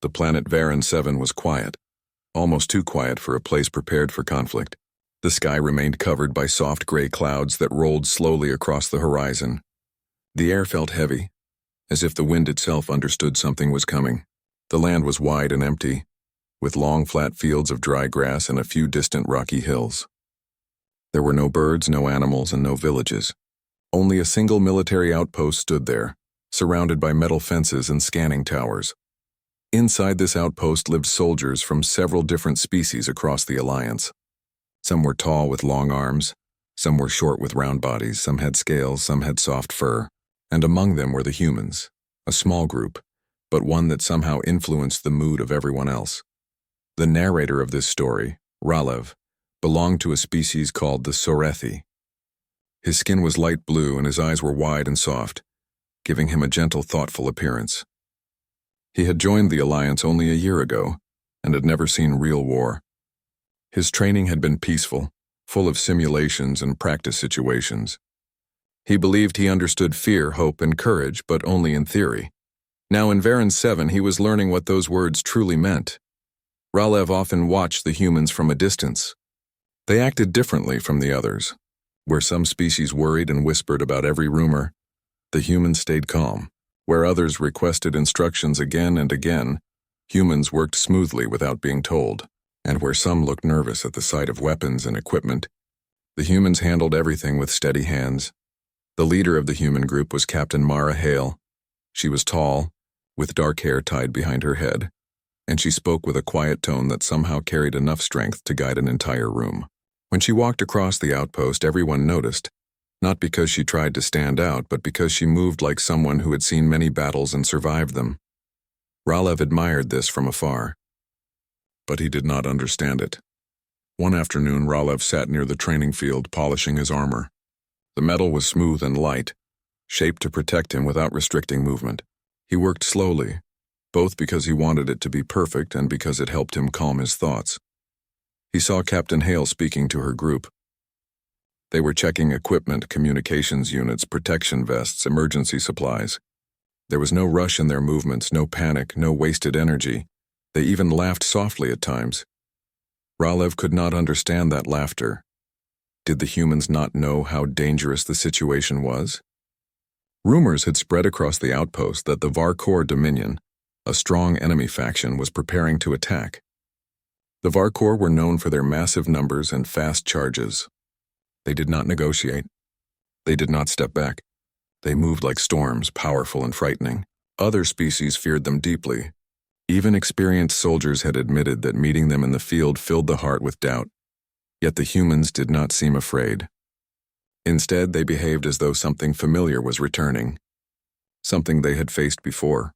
The planet Varan 7 was quiet, almost too quiet for a place prepared for conflict. The sky remained covered by soft gray clouds that rolled slowly across the horizon. The air felt heavy, as if the wind itself understood something was coming. The land was wide and empty, with long flat fields of dry grass and a few distant rocky hills. There were no birds, no animals, and no villages. Only a single military outpost stood there, surrounded by metal fences and scanning towers. Inside this outpost lived soldiers from several different species across the Alliance. Some were tall with long arms, some were short with round bodies, some had scales, some had soft fur, and among them were the humans, a small group, but one that somehow influenced the mood of everyone else. The narrator of this story, Ralev, belonged to a species called the Sorethi. His skin was light blue and his eyes were wide and soft, giving him a gentle, thoughtful appearance. He had joined the Alliance only a year ago and had never seen real war. His training had been peaceful, full of simulations and practice situations. He believed he understood fear, hope, and courage, but only in theory. Now in Varan 7, he was learning what those words truly meant. Ralev often watched the humans from a distance. They acted differently from the others. Where some species worried and whispered about every rumor, the humans stayed calm. Where others requested instructions again and again, humans worked smoothly without being told. And where some looked nervous at the sight of weapons and equipment, the humans handled everything with steady hands. The leader of the human group was Captain Mara Hale. She was tall, with dark hair tied behind her head, and she spoke with a quiet tone that somehow carried enough strength to guide an entire room. When she walked across the outpost, everyone noticed, not because she tried to stand out, but because she moved like someone who had seen many battles and survived them. Ralev admired this from afar, but he did not understand it. One afternoon, Ralev sat near the training field polishing his armor. The metal was smooth and light, shaped to protect him without restricting movement. He worked slowly, both because he wanted it to be perfect and because it helped him calm his thoughts. He saw Captain Hale speaking to her group. They were checking equipment, communications units, protection vests, emergency supplies. There was no rush in their movements, no panic, no wasted energy. They even laughed softly at times. Ralev could not understand that laughter. Did the humans not know how dangerous the situation was? Rumors had spread across the outpost that the Varkor Dominion, a strong enemy faction, was preparing to attack. The Varkor were known for their massive numbers and fast charges. They did not negotiate. They did not step back. They moved like storms, powerful and frightening. Other species feared them deeply. Even experienced soldiers had admitted that meeting them in the field filled the heart with doubt. Yet the humans did not seem afraid. Instead, they behaved as though something familiar was returning, something they had faced before.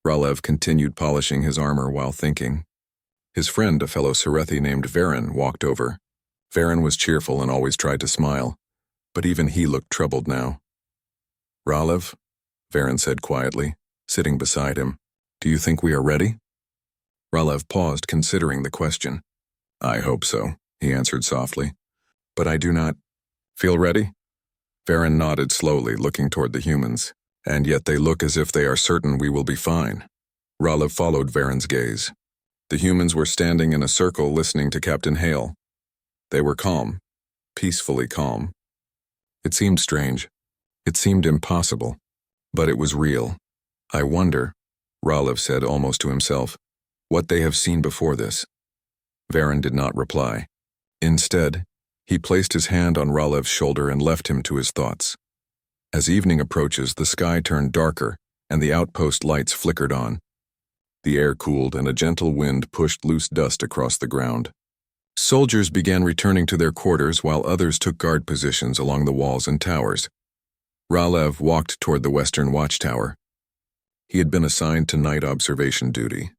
Ralev continued polishing his armor while thinking. His friend, a fellow Sorethi named Varan, walked over. Varan was cheerful and always tried to smile, but even he looked troubled now. "Ralev," Varan said quietly, sitting beside him, "do you think we are ready?" Ralev paused, considering the question. "I hope so," he answered softly, "but I do not feel ready." Varan nodded slowly, looking toward the humans. "And yet they look as if they are certain we will be fine." Ralev followed Varan's gaze. The humans were standing in a circle listening to Captain Hale. They were calm, peacefully calm. It seemed strange. It seemed impossible, but it was real. "I wonder," Ralev said almost to himself, "what they have seen before this." Varan did not reply. Instead, he placed his hand on Ralev's shoulder and left him to his thoughts. As evening approaches, the sky turned darker and the outpost lights flickered on. The air cooled and a gentle wind pushed loose dust across the ground. Soldiers began returning to their quarters while others took guard positions along the walls and towers. Ralev walked toward the western watchtower. He had been assigned to night observation duty.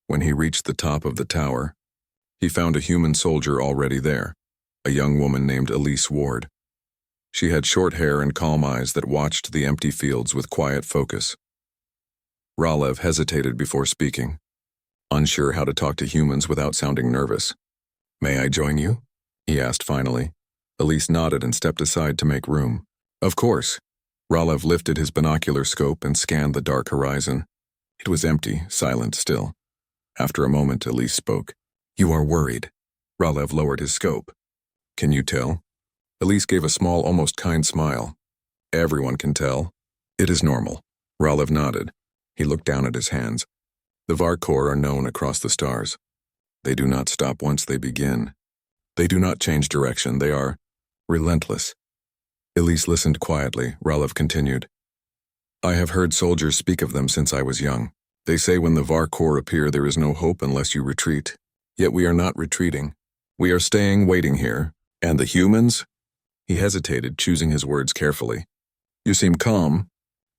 When he reached the top of the tower, he found a human soldier already there, a young woman named Elise Ward. She had short hair and calm eyes that watched the empty fields with quiet focus. Ralev hesitated before speaking, unsure how to talk to humans without sounding nervous. "May I join you?" he asked finally. Elise nodded and stepped aside to make room. "Of course." Ralev lifted his binocular scope and scanned the dark horizon. It was empty, silent still. After a moment, Elise spoke. "You are worried." Ralev lowered his scope. "Can you tell?" Elise gave a small, almost kind smile. "Everyone can tell. It is normal." Ralev nodded. He looked down at his hands. "The Varkor are known across the stars. They do not stop once they begin. They do not change direction. They are relentless." Elise listened quietly. Ralev continued. "I have heard soldiers speak of them since I was young. They say when the Varkor appear there is no hope unless you retreat. Yet we are not retreating. We are staying waiting here. And the humans?" He hesitated, choosing his words carefully. "You seem calm,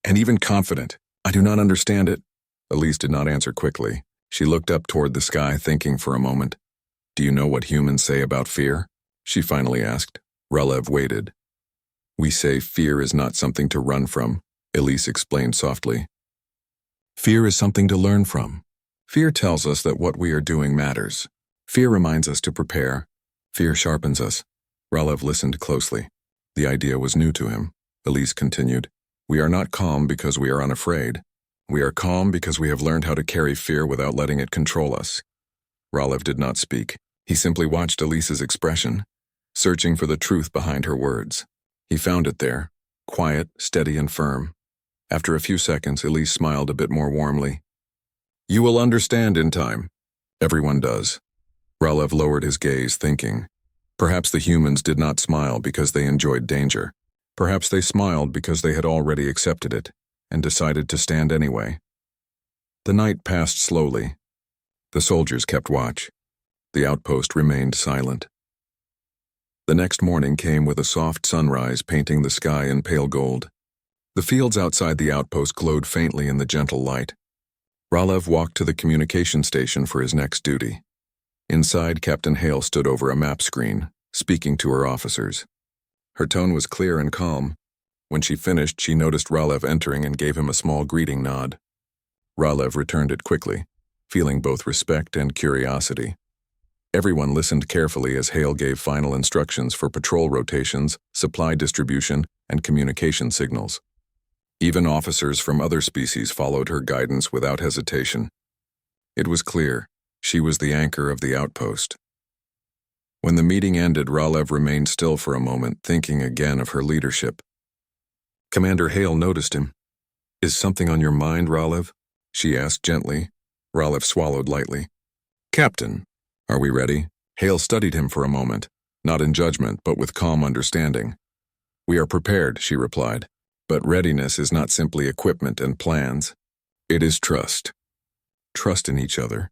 and even confident. I do not understand it." Elise did not answer quickly. She looked up toward the sky, thinking for a moment. "Do you know what humans say about fear?" she finally asked. Ralev waited. "We say fear is not something to run from," Elise explained softly. "Fear is something to learn from. Fear tells us that what we are doing matters. Fear reminds us to prepare. Fear sharpens us." Ralev listened closely. The idea was new to him. Elise continued. "We are not calm because we are unafraid. We are calm because we have learned how to carry fear without letting it control us." Ralev did not speak. He simply watched Elise's expression, searching for the truth behind her words. He found it there, quiet, steady, and firm. After a few seconds, Elise smiled a bit more warmly. "You will understand in time. Everyone does." Ralev lowered his gaze, thinking. Perhaps the humans did not smile because they enjoyed danger. Perhaps they smiled because they had already accepted it and decided to stand anyway. The night passed slowly. The soldiers kept watch. The outpost remained silent. The next morning came with a soft sunrise painting the sky in pale gold. The fields outside the outpost glowed faintly in the gentle light. Ralev walked to the communication station for his next duty. Inside, Captain Hale stood over a map screen, speaking to her officers. Her tone was clear and calm. When she finished, she noticed Ralev entering and gave him a small greeting nod. Ralev returned it quickly, feeling both respect and curiosity. Everyone listened carefully as Hale gave final instructions for patrol rotations, supply distribution, and communication signals. Even officers from other species followed her guidance without hesitation. It was clear. She was the anchor of the outpost. When the meeting ended, Ralev remained still for a moment, thinking again of her leadership. Commander Hale noticed him. "Is something on your mind, Ralev?" she asked gently. Ralev swallowed lightly. "Captain, are we ready?" Hale studied him for a moment, not in judgment, but with calm understanding. "We are prepared," she replied. "But readiness is not simply equipment and plans. It is trust. Trust in each other.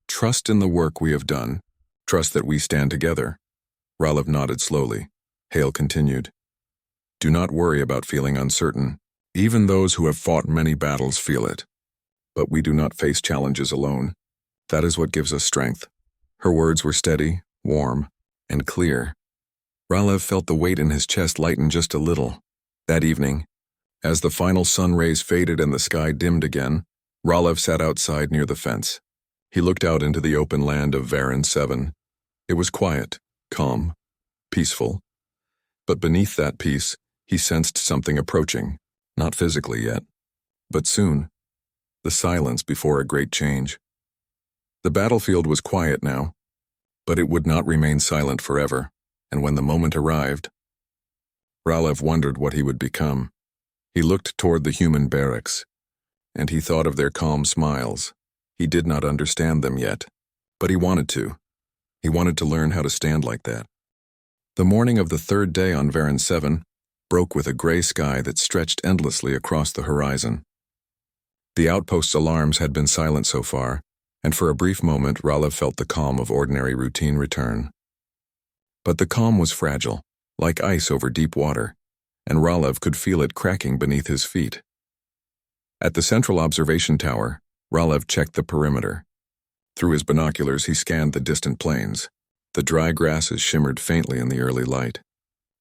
Trust in the work we have done. Trust that we stand together." Ralev nodded slowly. Hale continued. "Do not worry about feeling uncertain. Even those who have fought many battles feel it. But we do not face challenges alone. That is what gives us strength." Her words were steady, warm, and clear. Ralev felt the weight in his chest lighten just a little. That evening, as the final sun rays faded and the sky dimmed again, Ralev sat outside near the fence. He looked out into the open land of Varan 7. It was quiet, calm, peaceful. But beneath that peace, he sensed something approaching, not physically yet, but soon. The silence before a great change. The battlefield was quiet now, but it would not remain silent forever, and when the moment arrived, Ralev wondered what he would become. He looked toward the human barracks, and he thought of their calm smiles. He did not understand them yet, but he wanted to. He wanted to learn how to stand like that. The morning of the third day on Varan 7 broke with a gray sky that stretched endlessly across the horizon. The outpost's alarms had been silent so far, and for a brief moment Ralev felt the calm of ordinary routine return. But the calm was fragile, like ice over deep water, and Ralev could feel it cracking beneath his feet. At the central observation tower, Ralev checked the perimeter. Through his binoculars, he scanned the distant plains. The dry grasses shimmered faintly in the early light.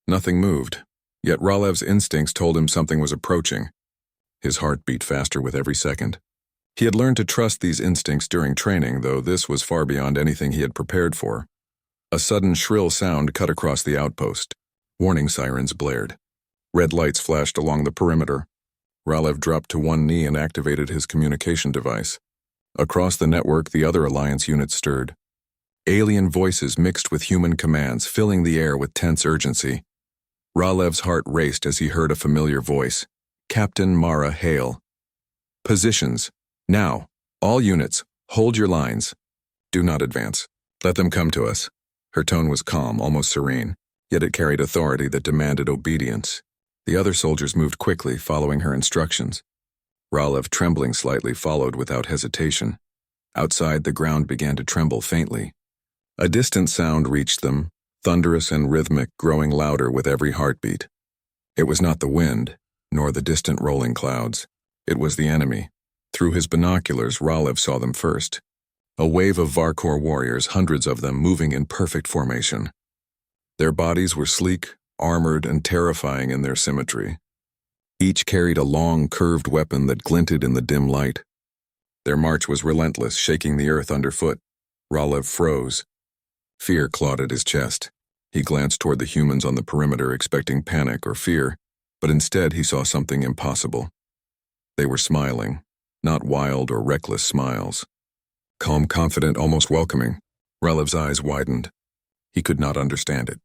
Nothing moved, yet Ralev's instincts told him something was approaching. His heart beat faster with every second. He had learned to trust these instincts during training, though this was far beyond anything he had prepared for. A sudden shrill sound cut across the outpost. Warning sirens blared. Red lights flashed along the perimeter. Ralev dropped to one knee and activated his communication device. Across the network, the other Alliance units stirred. Alien voices mixed with human commands, filling the air with tense urgency. Ralev's heart raced as he heard a familiar voice. Captain Mara Hale. Positions. Now. All units, hold your lines. Do not advance. Let them come to us. Her tone was calm, almost serene, yet it carried authority that demanded obedience. The other soldiers moved quickly, following her instructions. Ralev, trembling slightly, followed without hesitation. Outside, the ground began to tremble faintly. A distant sound reached them, thunderous and rhythmic, growing louder with every heartbeat. It was not the wind, nor the distant rolling clouds. It was the enemy. Through his binoculars, Ralev saw them first. A wave of Varkor warriors, hundreds of them, moving in perfect formation. Their bodies were sleek, armored, and terrifying in their symmetry. Each carried a long, curved weapon that glinted in the dim light. Their march was relentless, shaking the earth underfoot. Ralev froze. Fear clawed at his chest. He glanced toward the humans on the perimeter, expecting panic or fear, but instead he saw something impossible. They were smiling, not wild or reckless smiles. Calm, confident, almost welcoming. Ralev's eyes widened. He could not understand it.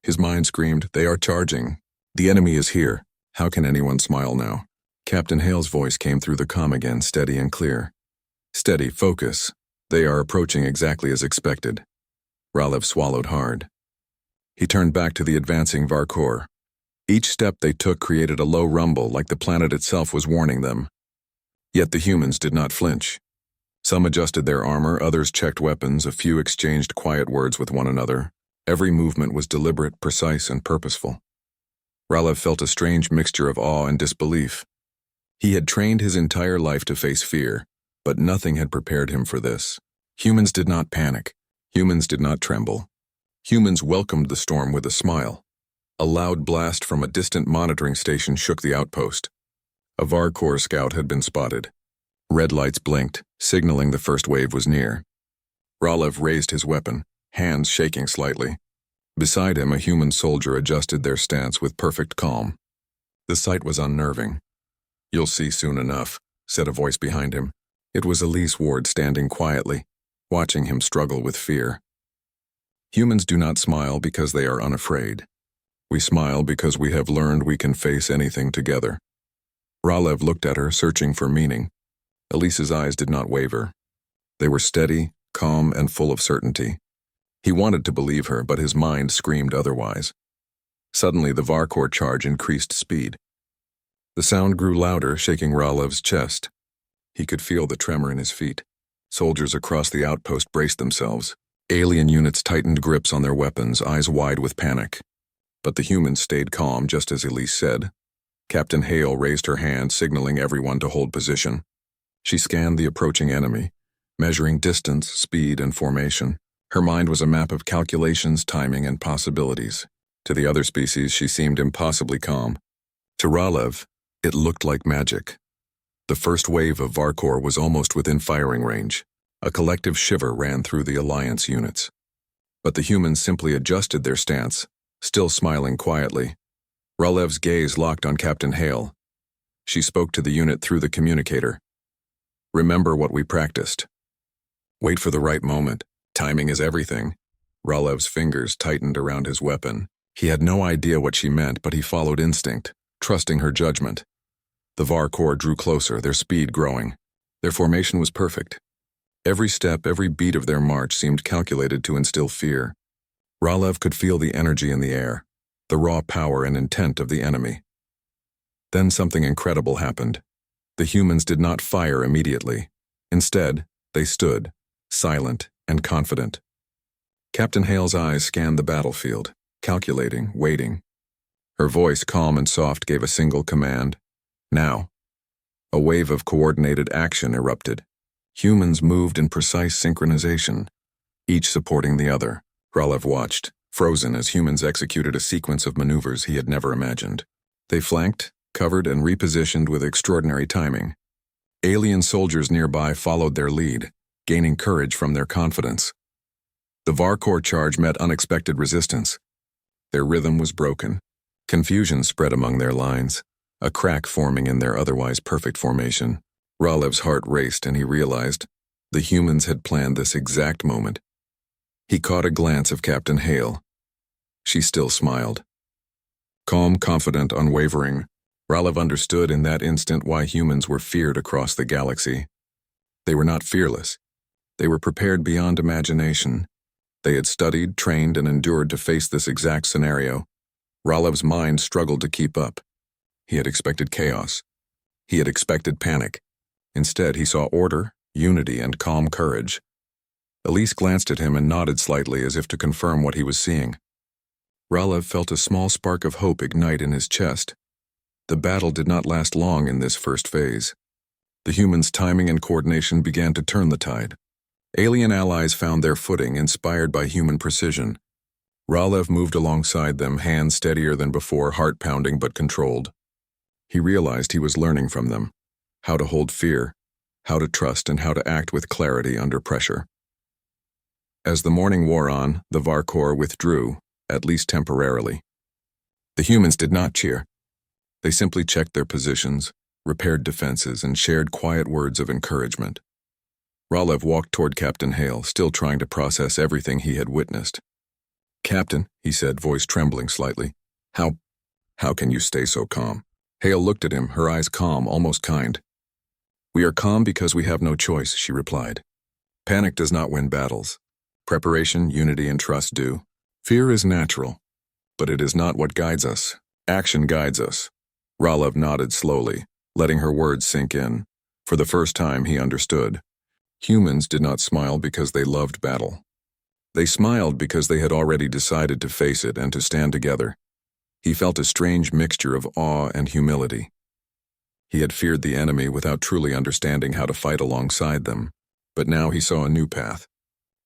His mind screamed, "They are charging. The enemy is here. How can anyone smile now?" Captain Hale's voice came through the comm again, steady and clear. "Steady, focus. They are approaching exactly as expected." Ralev swallowed hard. He turned back to the advancing Varkor. Each step they took created a low rumble, like the planet itself was warning them. Yet the humans did not flinch. Some adjusted their armor, others checked weapons, a few exchanged quiet words with one another. Every movement was deliberate, precise, and purposeful. Ralev felt a strange mixture of awe and disbelief. He had trained his entire life to face fear, but nothing had prepared him for this. Humans did not panic. Humans did not tremble. Humans welcomed the storm with a smile. A loud blast from a distant monitoring station shook the outpost. A Varkor scout had been spotted. Red lights blinked, signaling the first wave was near. Ralev raised his weapon, hands shaking slightly. Beside him, a human soldier adjusted their stance with perfect calm. The sight was unnerving. "You'll see soon enough," said a voice behind him. It was Elise Ward standing quietly, watching him struggle with fear. Humans do not smile because they are unafraid. We smile because we have learned we can face anything together. Ralev looked at her, searching for meaning. Elise's eyes did not waver. They were steady, calm, and full of certainty. He wanted to believe her, but his mind screamed otherwise. Suddenly, the Varkor charge increased speed. The sound grew louder, shaking Ralev's chest. He could feel the tremor in his feet. Soldiers across the outpost braced themselves. Alien units tightened grips on their weapons, eyes wide with panic. But the humans stayed calm, just as Elise said. Captain Hale raised her hand, signaling everyone to hold position. She scanned the approaching enemy, measuring distance, speed, and formation. Her mind was a map of calculations, timing, and possibilities. To the other species, she seemed impossibly calm. To Ralev, it looked like magic. The first wave of Varkor was almost within firing range. A collective shiver ran through the Alliance units. But the humans simply adjusted their stance, still smiling quietly. Ralev's gaze locked on Captain Hale. She spoke to the unit through the communicator. "Remember what we practiced. Wait for the right moment. Timing is everything." Ralev's fingers tightened around his weapon. He had no idea what she meant, but he followed instinct, trusting her judgment. The Varkor drew closer, their speed growing. Their formation was perfect. Every step, every beat of their march seemed calculated to instill fear. Ralev could feel the energy in the air, the raw power and intent of the enemy. Then something incredible happened. The humans did not fire immediately. Instead, they stood, silent and confident. Captain Hale's eyes scanned the battlefield, calculating, waiting. Her voice, calm and soft, gave a single command. Now. A wave of coordinated action erupted. Humans moved in precise synchronization, each supporting the other. Ralev watched, frozen as humans executed a sequence of maneuvers he had never imagined. They flanked, covered, and repositioned with extraordinary timing. Alien soldiers nearby followed their lead, gaining courage from their confidence. The Varkor charge met unexpected resistance. Their rhythm was broken. Confusion spread among their lines. a crack forming in their otherwise perfect formation. Ralev's heart raced and he realized the humans had planned this exact moment. He caught a glance of Captain Hale. She still smiled. Calm, confident, unwavering, Ralev understood in that instant why humans were feared across the galaxy. They were not fearless. They were prepared beyond imagination. They had studied, trained, and endured to face this exact scenario. Ralev's mind struggled to keep up. He had expected chaos. He had expected panic. Instead, he saw order, unity, and calm courage. Elise glanced at him and nodded slightly as if to confirm what he was seeing. Ralev felt a small spark of hope ignite in his chest. The battle did not last long in this first phase. The humans' timing and coordination began to turn the tide. Alien allies found their footing, inspired by human precision. Ralev moved alongside them, hands steadier than before, heart pounding but controlled. He realized he was learning from them, how to hold fear, how to trust, and how to act with clarity under pressure. As the morning wore on, the Varkor withdrew, at least temporarily. The humans did not cheer. They simply checked their positions, repaired defenses, and shared quiet words of encouragement. Ralev walked toward Captain Hale, still trying to process everything he had witnessed. "Captain," he said, voice trembling slightly, How can you stay so calm?" Hale looked at him, her eyes calm, almost kind. "We are calm because we have no choice," she replied. "Panic does not win battles. Preparation, unity, and trust do. Fear is natural, but it is not what guides us. Action guides us." Ralev nodded slowly, letting her words sink in. For the first time, he understood. Humans did not smile because they loved battle. They smiled because they had already decided to face it and to stand together. He felt a strange mixture of awe and humility. He had feared the enemy without truly understanding how to fight alongside them, but now he saw a new path.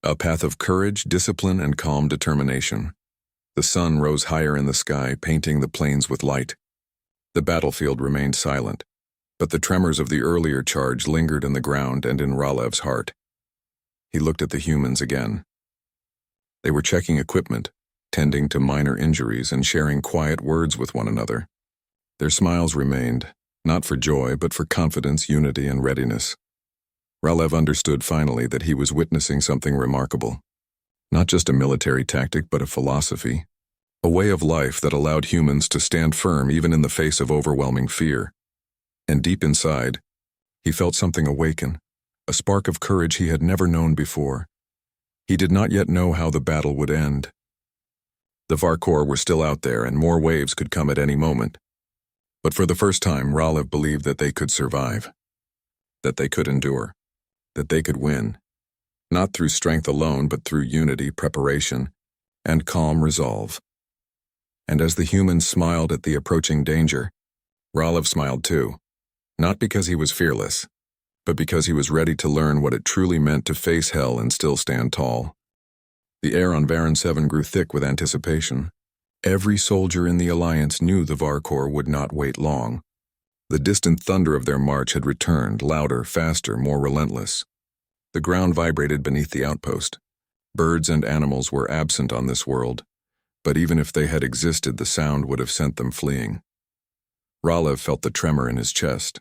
A path of courage, discipline, and calm determination. The sun rose higher in the sky, painting the plains with light. The battlefield remained silent, but the tremors of the earlier charge lingered in the ground and in Ralev's heart. He looked at the humans again. They were checking equipment, tending to minor injuries, and sharing quiet words with one another. Their smiles remained, not for joy, but for confidence, unity, and readiness. Ralev understood finally that he was witnessing something remarkable. Not just a military tactic, but a philosophy. A way of life that allowed humans to stand firm even in the face of overwhelming fear. And deep inside, he felt something awaken, a spark of courage he had never known before. He did not yet know how the battle would end. The Varkor were still out there, and more waves could come at any moment. But for the first time, Ralev believed that they could survive, that they could endure, that they could win, not through strength alone, but through unity, preparation, and calm resolve. And as the humans smiled at the approaching danger, Ralev smiled too. Not because he was fearless, but because he was ready to learn what it truly meant to face hell and still stand tall. The air on Varan 7 grew thick with anticipation. Every soldier in the Alliance knew the Varkor would not wait long. The distant thunder of their march had returned, louder, faster, more relentless. The ground vibrated beneath the outpost. Birds and animals were absent on this world, but even if they had existed, the sound would have sent them fleeing. Ralev felt the tremor in his chest.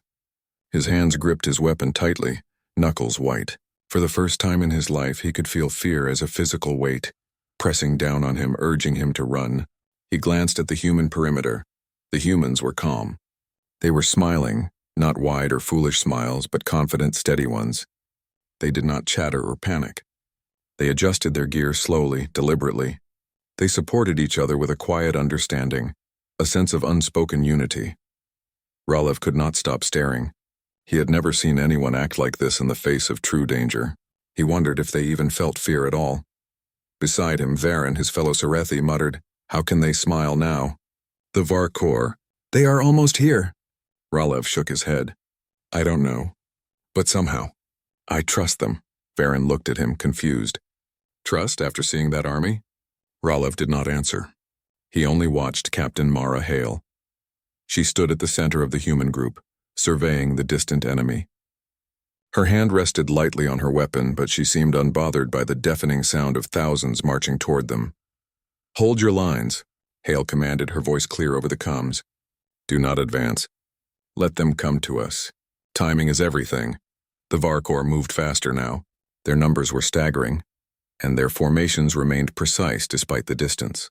His hands gripped his weapon tightly, knuckles white. For the first time in his life, he could feel fear as a physical weight, pressing down on him, urging him to run. He glanced at the human perimeter. The humans were calm. They were smiling, not wide or foolish smiles, but confident, steady ones. They did not chatter or panic. They adjusted their gear slowly, deliberately. They supported each other with a quiet understanding, a sense of unspoken unity. Ralev could not stop staring. He had never seen anyone act like this in the face of true danger. He wondered if they even felt fear at all. Beside him, Varan, his fellow Serethi, muttered, "How can they smile now?" The Varkor. "They are almost here." Ralev shook his head. "I don't know. But somehow, I trust them." Varan looked at him, confused. "Trust after seeing that army?" Ralev did not answer. He only watched Captain Mara Hale. She stood at the center of the human group, surveying the distant enemy. Her hand rested lightly on her weapon, but she seemed unbothered by the deafening sound of thousands marching toward them. "Hold your lines," Hale commanded, her voice clear over the comms. "Do not advance. Let them come to us. Timing is everything. The Varkor moved faster now. Their numbers were staggering, and their formations remained precise despite the distance.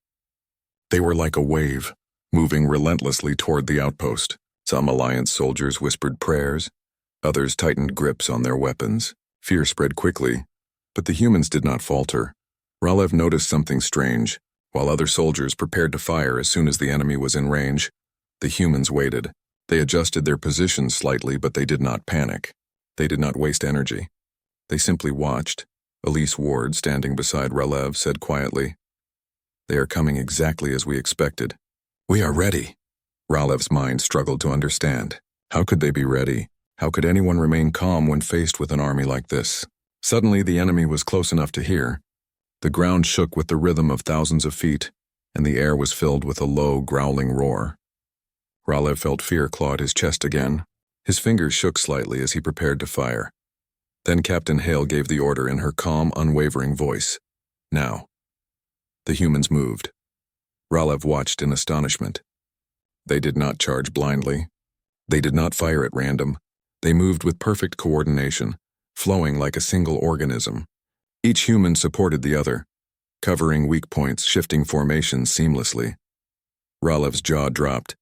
They were like a wave, moving relentlessly toward the outpost. Some Alliance soldiers whispered prayers, others tightened grips on their weapons. Fear spread quickly, but the humans did not falter. Ralev noticed something strange. While other soldiers prepared to fire as soon as the enemy was in range, the humans waited. They adjusted their positions slightly, but they did not panic. They did not waste energy. They simply watched. Elise Ward, standing beside Ralev, said quietly, "They are coming exactly as we expected." "We are ready." Ralev's mind struggled to understand. How could they be ready? How could anyone remain calm when faced with an army like this? Suddenly, the enemy was close enough to hear. The ground shook with the rhythm of thousands of feet, and the air was filled with a low, growling roar. Ralev felt fear clawed his chest again. His fingers shook slightly as he prepared to fire. Then Captain Hale gave the order in her calm, unwavering voice. "Now." The humans moved. Ralev watched in astonishment. They did not charge blindly. They did not fire at random. They moved with perfect coordination, flowing like a single organism. Each human supported the other, covering weak points, shifting formations seamlessly. Ralev's jaw dropped.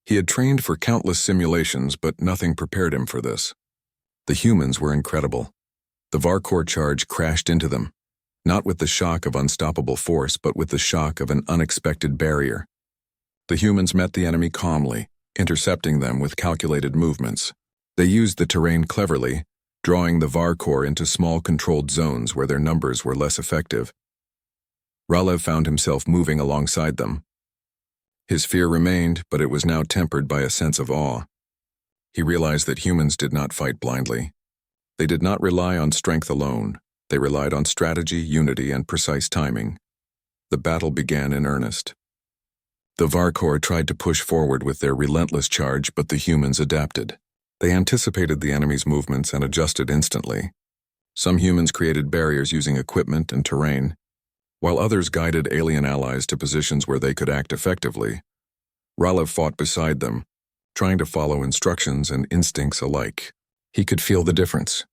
He had trained for countless simulations, but nothing prepared him for this. The humans were incredible. The Varkor charge crashed into them, not with the shock of unstoppable force, but with the shock of an unexpected barrier. The humans met the enemy calmly, intercepting them with calculated movements. They used the terrain cleverly, drawing the Varkor into small controlled zones where their numbers were less effective. Ralev found himself moving alongside them. His fear remained, but it was now tempered by a sense of awe. He realized that humans did not fight blindly. They did not rely on strength alone. They relied on strategy, unity, and precise timing. The battle began in earnest. The Varkor tried to push forward with their relentless charge, but the humans adapted. They anticipated the enemy's movements and adjusted instantly. Some humans created barriers using equipment and terrain, while others guided alien allies to positions where they could act effectively. Ralev fought beside them, trying to follow instructions and instincts alike. He could feel the difference.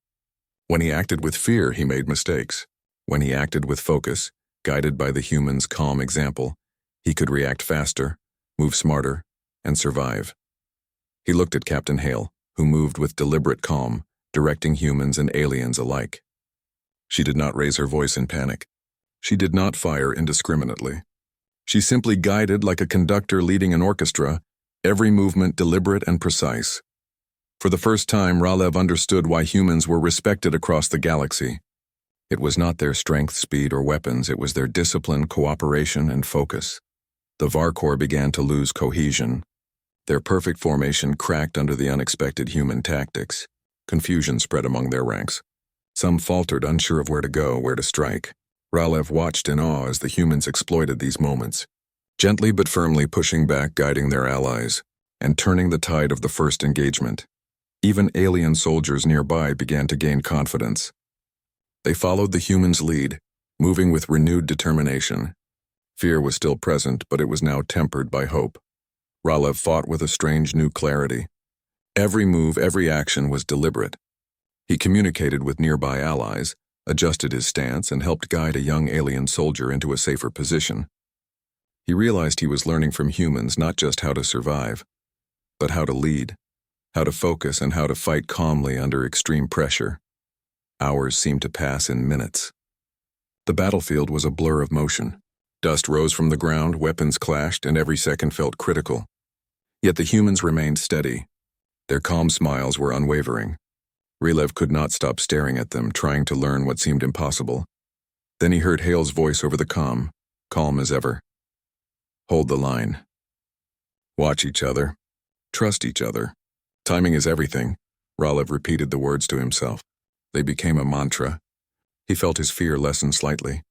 When he acted with fear, he made mistakes. When he acted with focus, guided by the humans' calm example, he could react faster, move smarter, and survive. He looked at Captain Hale, who moved with deliberate calm, directing humans and aliens alike. She did not raise her voice in panic. She did not fire indiscriminately. She simply guided like a conductor leading an orchestra, every movement deliberate and precise. For the first time, Ralev understood why humans were respected across the galaxy. It was not their strength, speed, or weapons, it was their discipline, cooperation, and focus. The Varkor began to lose cohesion. Their perfect formation cracked under the unexpected human tactics. Confusion spread among their ranks. Some faltered, unsure of where to go, where to strike. Ralev watched in awe as the humans exploited these moments, gently but firmly pushing back, guiding their allies, and turning the tide of the first engagement. Even alien soldiers nearby began to gain confidence. They followed the humans' lead, moving with renewed determination. Fear was still present, but it was now tempered by hope. Ralev fought with a strange new clarity. Every move, every action was deliberate. He communicated with nearby allies, adjusted his stance, and helped guide a young alien soldier into a safer position. He realized he was learning from humans not just how to survive, but how to lead, how to focus, and how to fight calmly under extreme pressure. Hours seemed to pass in minutes. The battlefield was a blur of motion. Dust rose from the ground, weapons clashed, and every second felt critical. Yet the humans remained steady. Their calm smiles were unwavering. Ralev could not stop staring at them, trying to learn what seemed impossible. Then he heard Hale's voice over the comm, calm as ever. "Hold the line. Watch each other. Trust each other. Timing is everything." Ralev repeated the words to himself. They became a mantra. He felt his fear lessen slightly.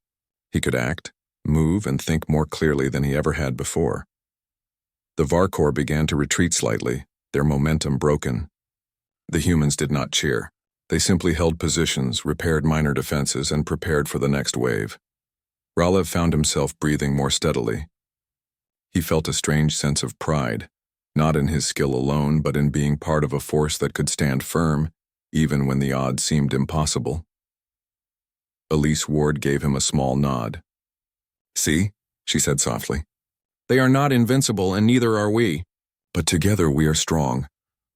He could act, move, and think more clearly than he ever had before. The Varkor began to retreat slightly, their momentum broken. The humans did not cheer. They simply held positions, repaired minor defenses, and prepared for the next wave. Ralev found himself breathing more steadily. He felt a strange sense of pride. not in his skill alone, but in being part of a force that could stand firm, even when the odds seemed impossible. Elise Ward gave him a small nod. "See," she said softly. "They are not invincible, and neither are we. But together we are strong."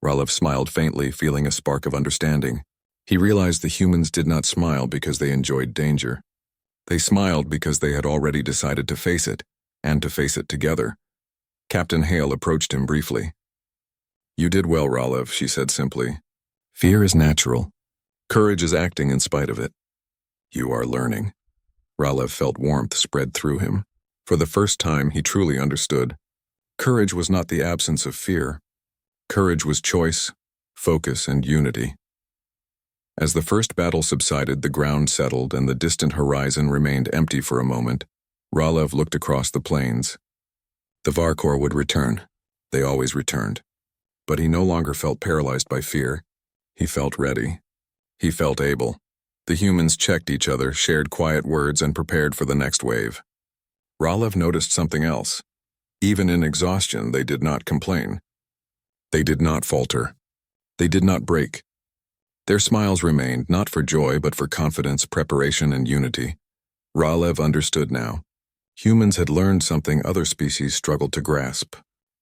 Ralev smiled faintly, feeling a spark of understanding. He realized the humans did not smile because they enjoyed danger. They smiled because they had already decided to face it, and to face it together. Captain Hale approached him briefly. "You did well, Ralev," she said simply. "Fear is natural. Courage is acting in spite of it. You are learning." Ralev felt warmth spread through him. For the first time, he truly understood. Courage was not the absence of fear. Courage was choice, focus, and unity. As the first battle subsided, the ground settled, and the distant horizon remained empty for a moment. Ralev looked across the plains. The Varkor would return. They always returned. But he no longer felt paralyzed by fear. He felt ready. He felt able. The humans checked each other, shared quiet words, and prepared for the next wave. Ralev noticed something else. Even in exhaustion, they did not complain. They did not falter. They did not break. Their smiles remained, not for joy, but for confidence, preparation, and unity. Ralev understood now. Humans had learned something other species struggled to grasp.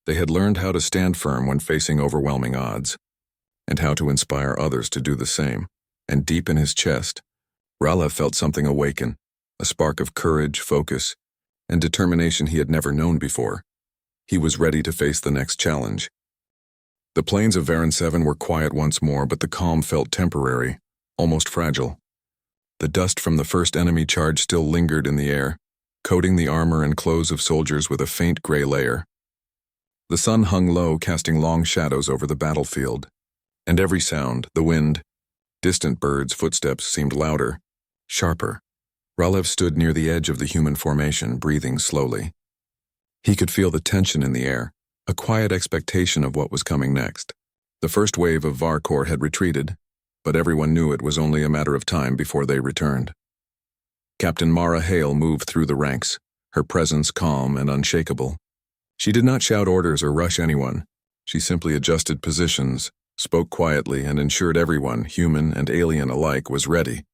They had learned how to stand firm when facing overwhelming odds, and how to inspire others to do the same. And deep in his chest, Ralev felt something awaken, a spark of courage, focus, and determination he had never known before. He was ready to face the next challenge. The plains of Varan 7 were quiet once more, but the calm felt temporary, almost fragile. The dust from the first enemy charge still lingered in the air, coating the armor and clothes of soldiers with a faint gray layer. The sun hung low, casting long shadows over the battlefield. And every sound, the wind, distant birds' footsteps seemed louder, sharper. Ralev stood near the edge of the human formation, breathing slowly. He could feel the tension in the air, a quiet expectation of what was coming next. The first wave of Varkor had retreated, but everyone knew it was only a matter of time before they returned. Captain Mara Hale moved through the ranks, her presence calm and unshakable. She did not shout orders or rush anyone. She simply adjusted positions, spoke quietly, and ensured everyone, human and alien alike, was ready.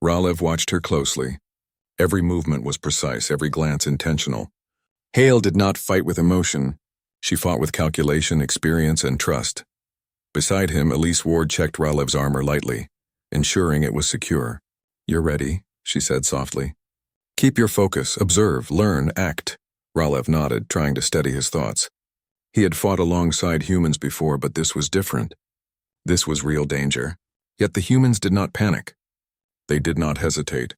Ralev watched her closely. Every movement was precise, every glance intentional. Hale did not fight with emotion. She fought with calculation, experience, and trust. Beside him, Elise Ward checked Ralev's armor lightly, ensuring it was secure. "You're ready," she said softly. "Keep your focus, observe, learn, act." Ralev nodded, trying to steady his thoughts. He had fought alongside humans before, but this was different. This was real danger. Yet the humans did not panic. They did not hesitate.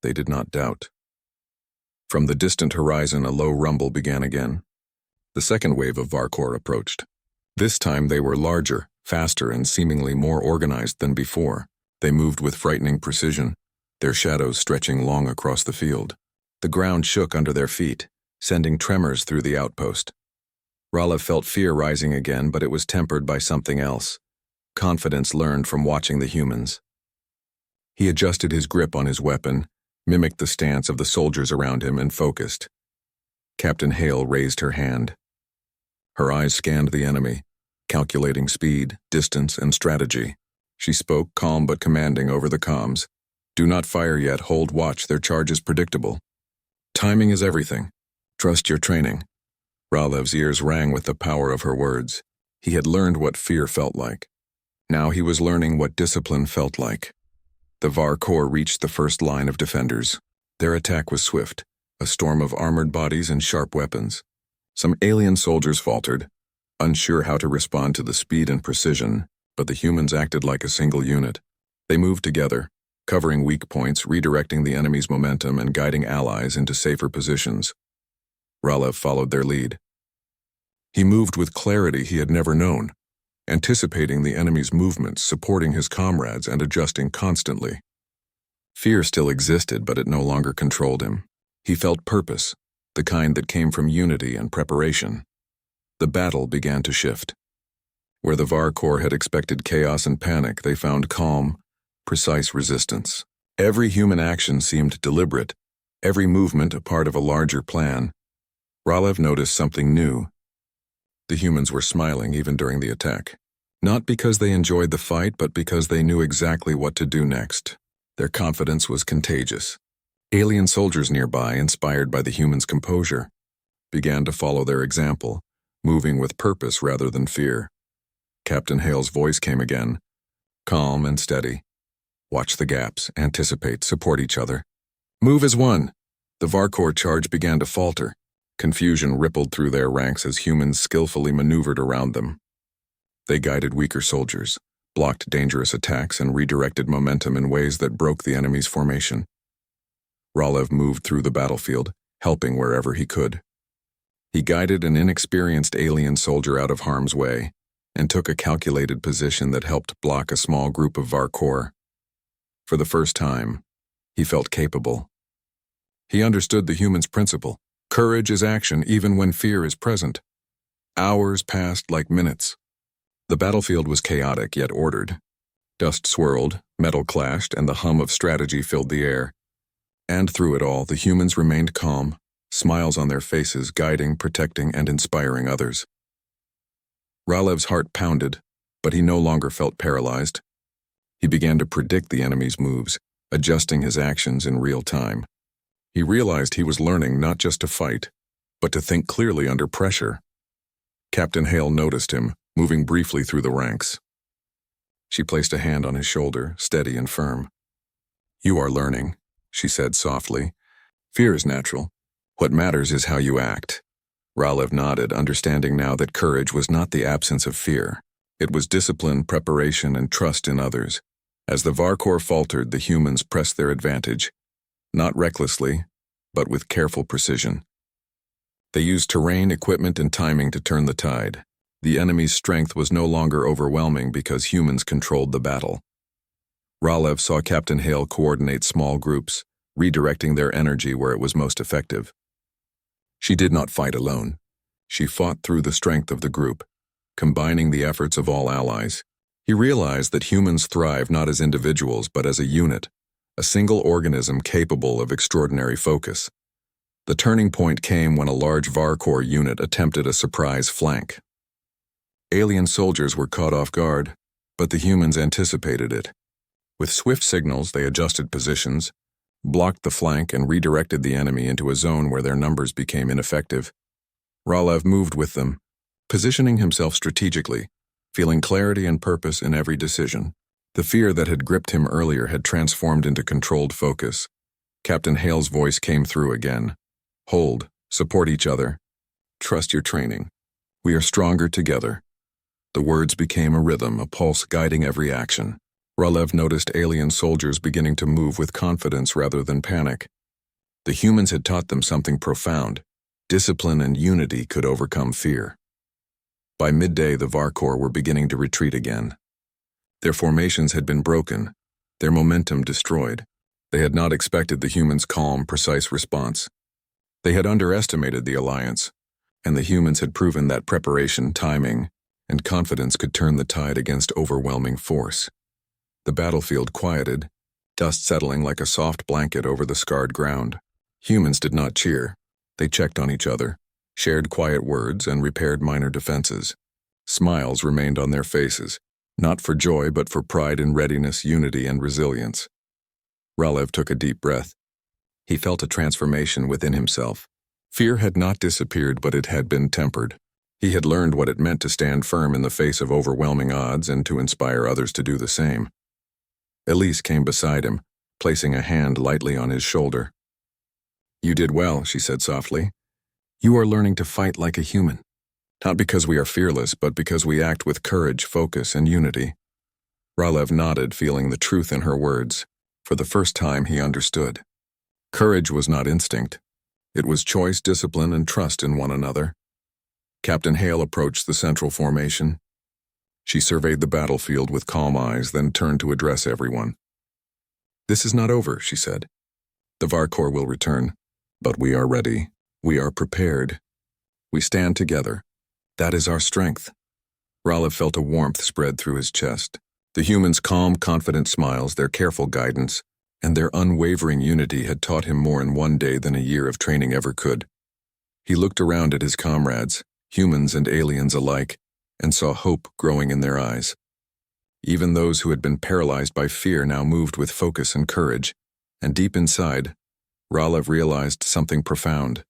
They did not doubt. From the distant horizon, a low rumble began again. The second wave of Varkor approached. This time they were larger, faster, and seemingly more organized than before. They moved with frightening precision, their shadows stretching long across the field. The ground shook under their feet, sending tremors through the outpost. Ralev felt fear rising again, but it was tempered by something else. Confidence learned from watching the humans. He adjusted his grip on his weapon, mimicked the stance of the soldiers around him, and focused. Captain Hale raised her hand. Her eyes scanned the enemy, calculating speed, distance, and strategy. She spoke, calm but commanding, over the comms. "Do not fire yet, hold watch, their charge is predictable. Timing is everything. Trust your training." Ralev's ears rang with the power of her words. He had learned what fear felt like. Now he was learning what discipline felt like. The Varkor reached the first line of defenders. Their attack was swift, a storm of armored bodies and sharp weapons. Some alien soldiers faltered, unsure how to respond to the speed and precision, but the humans acted like a single unit. They moved together, covering weak points, redirecting the enemy's momentum, and guiding allies into safer positions. Ralev followed their lead. He moved with clarity he had never known, anticipating the enemy's movements, supporting his comrades, and adjusting constantly. Fear still existed, but it no longer controlled him. He felt purpose, the kind that came from unity and preparation. The battle began to shift. Where the Varkor had expected chaos and panic, they found calm, precise resistance. Every human action seemed deliberate, every movement a part of a larger plan. Ralev noticed something new. The humans were smiling even during the attack. Not because they enjoyed the fight, but because they knew exactly what to do next. Their confidence was contagious. Alien soldiers nearby, inspired by the humans' composure, began to follow their example, moving with purpose rather than fear. Captain Hale's voice came again, calm and steady. Watch the gaps, anticipate, support each other. Move as one. The Varkor charge began to falter. Confusion rippled through their ranks as humans skillfully maneuvered around them. They guided weaker soldiers, blocked dangerous attacks, and redirected momentum in ways that broke the enemy's formation. Ralev moved through the battlefield, helping wherever he could. He guided an inexperienced alien soldier out of harm's way and took a calculated position that helped block a small group of Varkor. For the first time, he felt capable. He understood the human's principle. Courage is action even when fear is present. Hours passed like minutes. The battlefield was chaotic yet ordered. Dust swirled, metal clashed, and the hum of strategy filled the air. And through it all, the humans remained calm, smiles on their faces, guiding, protecting, and inspiring others. Ralev's heart pounded, but he no longer felt paralyzed. He began to predict the enemy's moves, adjusting his actions in real time. He realized he was learning not just to fight, but to think clearly under pressure. Captain Hale noticed him, moving briefly through the ranks. She placed a hand on his shoulder, steady and firm. "You are learning," she said softly. "Fear is natural. What matters is how you act." Ralev nodded, understanding now that courage was not the absence of fear. It was discipline, preparation, and trust in others. As the Varkor faltered, the humans pressed their advantage, not recklessly, but with careful precision. They used terrain, equipment, and timing to turn the tide. The enemy's strength was no longer overwhelming because humans controlled the battle. Ralev saw Captain Hale coordinate small groups, redirecting their energy where it was most effective. She did not fight alone. She fought through the strength of the group, combining the efforts of all allies. He realized that humans thrive not as individuals but as a unit, a single organism capable of extraordinary focus. The turning point came when a large Varkor unit attempted a surprise flank. Alien soldiers were caught off guard, but the humans anticipated it. With swift signals, they adjusted positions, blocked the flank, and redirected the enemy into a zone where their numbers became ineffective. Ralev moved with them, positioning himself strategically, feeling clarity and purpose in every decision. The fear that had gripped him earlier had transformed into controlled focus. Captain Hale's voice came through again. "Hold, support each other. Trust your training. We are stronger together." The words became a rhythm, a pulse guiding every action. Ralev noticed alien soldiers beginning to move with confidence rather than panic. The humans had taught them something profound. Discipline and unity could overcome fear. By midday, the Varkor were beginning to retreat again. Their formations had been broken, their momentum destroyed. They had not expected the humans' calm, precise response. They had underestimated the alliance, and the humans had proven that preparation, timing, and confidence could turn the tide against overwhelming force. The battlefield quieted, dust settling like a soft blanket over the scarred ground. Humans did not cheer. They checked on each other, shared quiet words, and repaired minor defenses. Smiles remained on their faces, not for joy but for pride in readiness, unity, and resilience. Ralev took a deep breath. He felt a transformation within himself. Fear had not disappeared, but it had been tempered. He had learned what it meant to stand firm in the face of overwhelming odds and to inspire others to do the same. Elise came beside him, placing a hand lightly on his shoulder. "You did well," she said softly. "You are learning to fight like a human. Not because we are fearless, but because we act with courage, focus, and unity." Ralev nodded, feeling the truth in her words. For the first time, he understood. Courage was not instinct. It was choice, discipline, and trust in one another. Captain Hale approached the central formation. She surveyed the battlefield with calm eyes, then turned to address everyone. "This is not over," she said. "The Varkor will return, but we are ready. We are prepared. We stand together. That is our strength." Ralev felt a warmth spread through his chest. The humans' calm, confident smiles, their careful guidance, and their unwavering unity had taught him more in one day than a year of training ever could. He looked around at his comrades, humans and aliens alike, and saw hope growing in their eyes. Even those who had been paralyzed by fear now moved with focus and courage, and deep inside, Ralev realized something profound.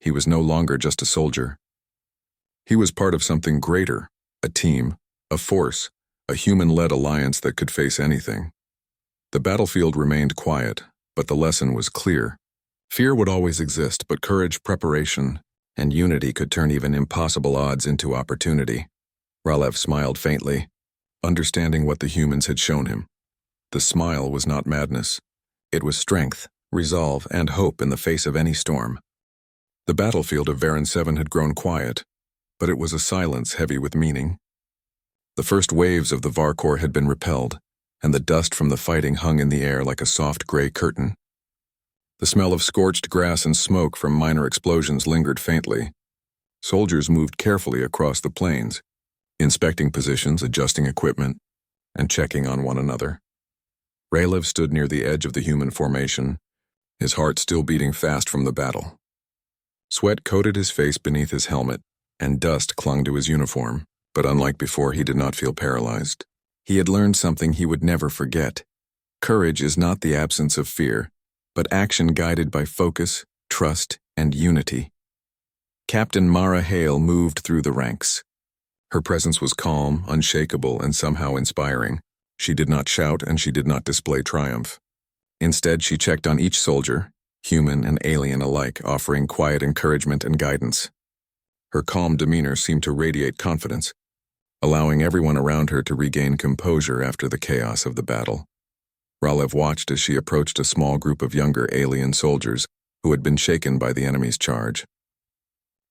He was no longer just a soldier. He was part of something greater, a team, a force, a human-led alliance that could face anything. The battlefield remained quiet, but the lesson was clear. Fear would always exist, but courage, preparation, and unity could turn even impossible odds into opportunity. Ralev smiled faintly, understanding what the humans had shown him. The smile was not madness. It was strength, resolve, and hope in the face of any storm. The battlefield of Varan 7 had grown quiet, but it was a silence heavy with meaning. The first waves of the Varkor had been repelled, and the dust from the fighting hung in the air like a soft gray curtain. The smell of scorched grass and smoke from minor explosions lingered faintly. Soldiers moved carefully across the plains, inspecting positions, adjusting equipment, and checking on one another. Ralev stood near the edge of the human formation, his heart still beating fast from the battle. Sweat coated his face beneath his helmet, and dust clung to his uniform, but unlike before, he did not feel paralyzed. He had learned something he would never forget. Courage is not the absence of fear, but action guided by focus, trust, and unity. Captain Mara Hale moved through the ranks. Her presence was calm, unshakable, and somehow inspiring. She did not shout and she did not display triumph. Instead, she checked on each soldier, human and alien alike, offering quiet encouragement and guidance. Her calm demeanor seemed to radiate confidence, allowing everyone around her to regain composure after the chaos of the battle. Ralev watched as she approached a small group of younger alien soldiers who had been shaken by the enemy's charge.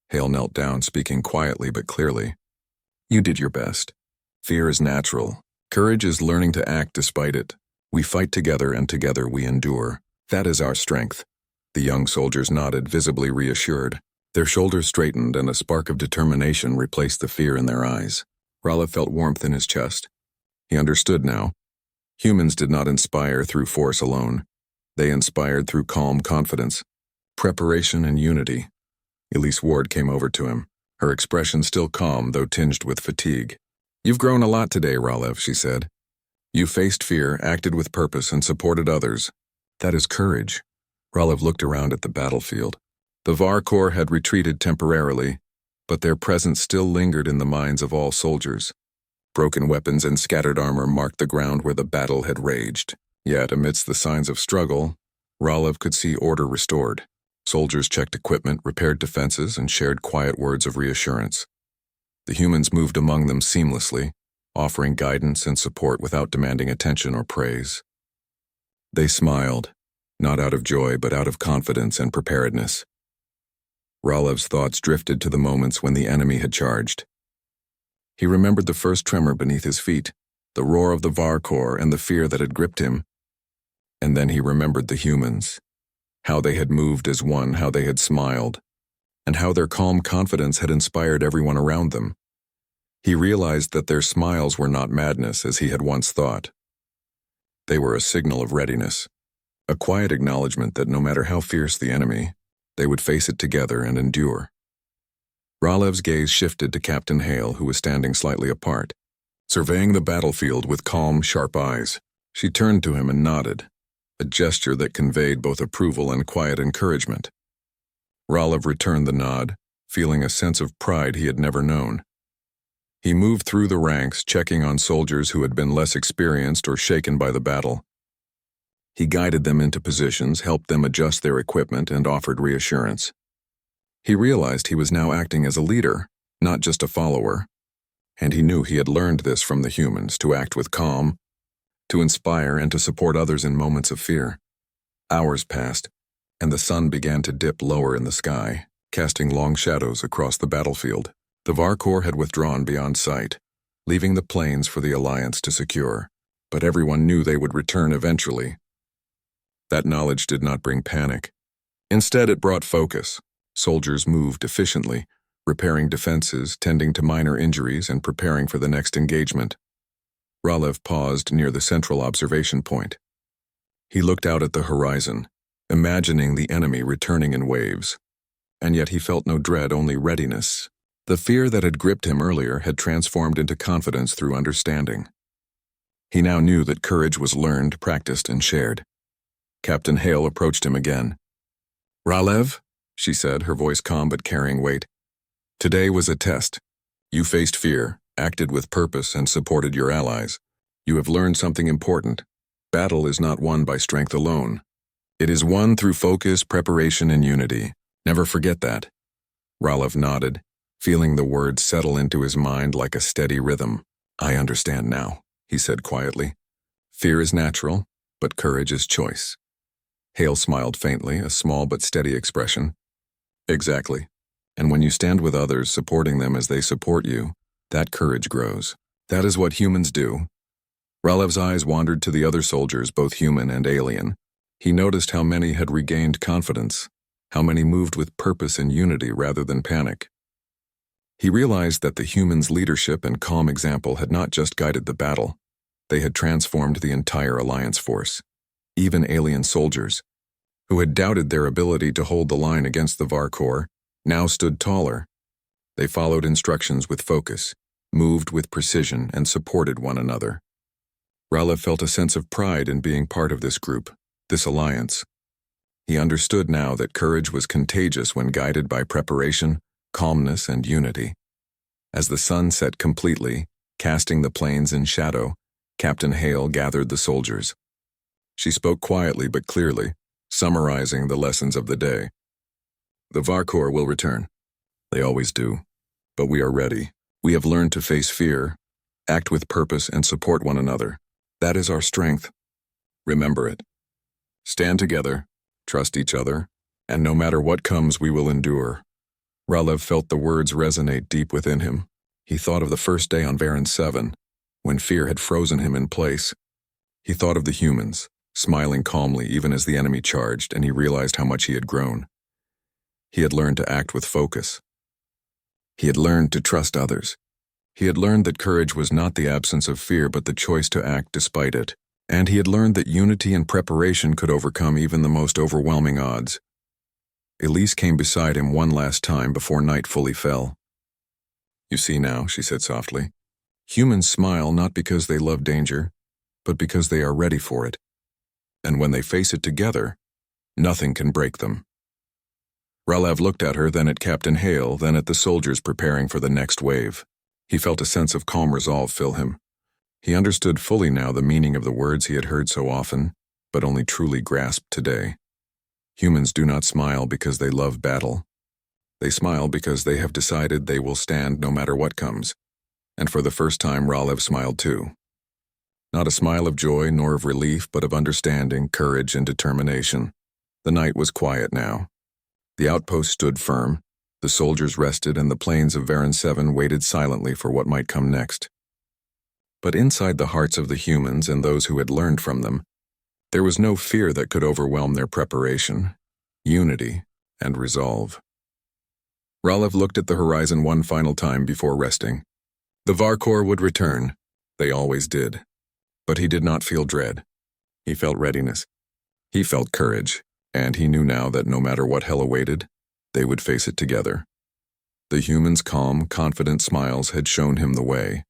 Hale knelt down, speaking quietly but clearly. "You did your best. Fear is natural. Courage is learning to act despite it. We fight together and together we endure. That is our strength." The young soldiers nodded, visibly reassured. Their shoulders straightened and a spark of determination replaced the fear in their eyes. Ralev felt warmth in his chest. He understood now. Humans did not inspire through force alone. They inspired through calm confidence, preparation, and unity. Elise Ward came over to him, her expression still calm though tinged with fatigue. "You've grown a lot today, Ralev," she said. "You faced fear, acted with purpose, and supported others. That is courage." Ralev looked around at the battlefield. The Varkor had retreated temporarily, but their presence still lingered in the minds of all soldiers. Broken weapons and scattered armor marked the ground where the battle had raged. Yet, amidst the signs of struggle, Ralev could see order restored. Soldiers checked equipment, repaired defenses, and shared quiet words of reassurance. The humans moved among them seamlessly, offering guidance and support without demanding attention or praise. They smiled, not out of joy but out of confidence and preparedness. Ralev's thoughts drifted to the moments when the enemy had charged. He remembered the first tremor beneath his feet, the roar of the Varkor and the fear that had gripped him. And then he remembered the humans, how they had moved as one, how they had smiled, and how their calm confidence had inspired everyone around them. He realized that their smiles were not madness as he had once thought. They were a signal of readiness, a quiet acknowledgement that no matter how fierce the enemy, they would face it together and endure. Ralev's gaze shifted to Captain Hale, who was standing slightly apart, surveying the battlefield with calm, sharp eyes. She turned to him and nodded, a gesture that conveyed both approval and quiet encouragement. Ralev returned the nod, feeling a sense of pride he had never known. He moved through the ranks, checking on soldiers who had been less experienced or shaken by the battle. He guided them into positions, helped them adjust their equipment, and offered reassurance. He realized he was now acting as a leader, not just a follower, and he knew he had learned this from the humans, to act with calm, to inspire, and to support others in moments of fear. Hours passed, and the sun began to dip lower in the sky, casting long shadows across the battlefield. The Varkor had withdrawn beyond sight, leaving the plains for the Alliance to secure, but everyone knew they would return eventually. That knowledge did not bring panic. Instead, it brought focus. Soldiers moved efficiently, repairing defenses, tending to minor injuries, and preparing for the next engagement. Ralev paused near the central observation point. He looked out at the horizon, imagining the enemy returning in waves. And yet he felt no dread, only readiness. The fear that had gripped him earlier had transformed into confidence through understanding. He now knew that courage was learned, practiced, and shared. Captain Hale approached him again. "Ralev," she said, her voice calm but carrying weight. "Today was a test. You faced fear, acted with purpose, and supported your allies. You have learned something important. Battle is not won by strength alone. It is won through focus, preparation, and unity. Never forget that." Ralev nodded, feeling the words settle into his mind like a steady rhythm. "I understand now," he said quietly. "Fear is natural, but courage is choice." Hale smiled faintly, a small but steady expression. "Exactly. And when you stand with others, supporting them as they support you, that courage grows. That is what humans do." Ralev's eyes wandered to the other soldiers, both human and alien. He noticed how many had regained confidence, how many moved with purpose and unity rather than panic. He realized that the humans' leadership and calm example had not just guided the battle, they had transformed the entire Alliance force. Even alien soldiers, who had doubted their ability to hold the line against the Varkor, now stood taller. They followed instructions with focus, moved with precision, and supported one another. Ralev felt a sense of pride in being part of this group, this alliance. He understood now that courage was contagious when guided by preparation, calmness, and unity. As the sun set completely, casting the plains in shadow, Captain Hale gathered the soldiers. She spoke quietly but clearly, summarizing the lessons of the day. "The Varkor will return. They always do. But we are ready. We have learned to face fear, act with purpose, and support one another. That is our strength. Remember it. Stand together, trust each other, and no matter what comes, we will endure." Ralev felt the words resonate deep within him. He thought of the first day on Varan 7, when fear had frozen him in place. He thought of the humans, smiling calmly even as the enemy charged, and he realized how much he had grown. He had learned to act with focus. He had learned to trust others. He had learned that courage was not the absence of fear but the choice to act despite it. And he had learned that unity and preparation could overcome even the most overwhelming odds. Elise came beside him one last time before night fully fell. "You see now," she said softly, "humans smile not because they love danger, but because they are ready for it. And when they face it together, nothing can break them." Ralev looked at her, then at Captain Hale, then at the soldiers preparing for the next wave. He felt a sense of calm resolve fill him. He understood fully now the meaning of the words he had heard so often, but only truly grasped today. Humans do not smile because they love battle. They smile because they have decided they will stand no matter what comes. And for the first time, Ralev smiled too. Not a smile of joy nor of relief, but of understanding, courage, and determination. The night was quiet now. The outpost stood firm, the soldiers rested, and the plains of Varan 7 waited silently for what might come next. But inside the hearts of the humans and those who had learned from them, there was no fear that could overwhelm their preparation, unity, and resolve. Ralev looked at the horizon one final time before resting. The Varkor would return. They always did. But he did not feel dread. He felt readiness. He felt courage, and he knew now that no matter what hell awaited, they would face it together. The humans' calm, confident smiles had shown him the way.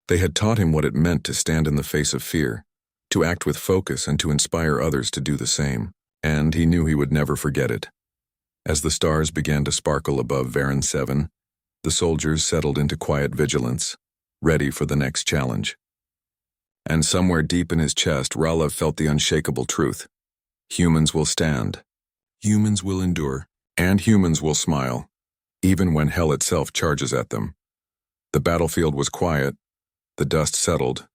They had taught him what it meant to stand in the face of fear, to act with focus and to inspire others to do the same, and he knew he would never forget it. As the stars began to sparkle above Varan 7, the soldiers settled into quiet vigilance, ready for the next challenge. And somewhere deep in his chest, Ralev felt the unshakable truth. Humans will stand, humans will endure, and humans will smile, even when hell itself charges at them. The battlefield was quiet, the dust settled,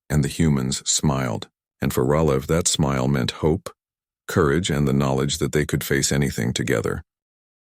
and the humans smiled. And for Ralev, that smile meant hope, courage, and the knowledge that they could face anything together.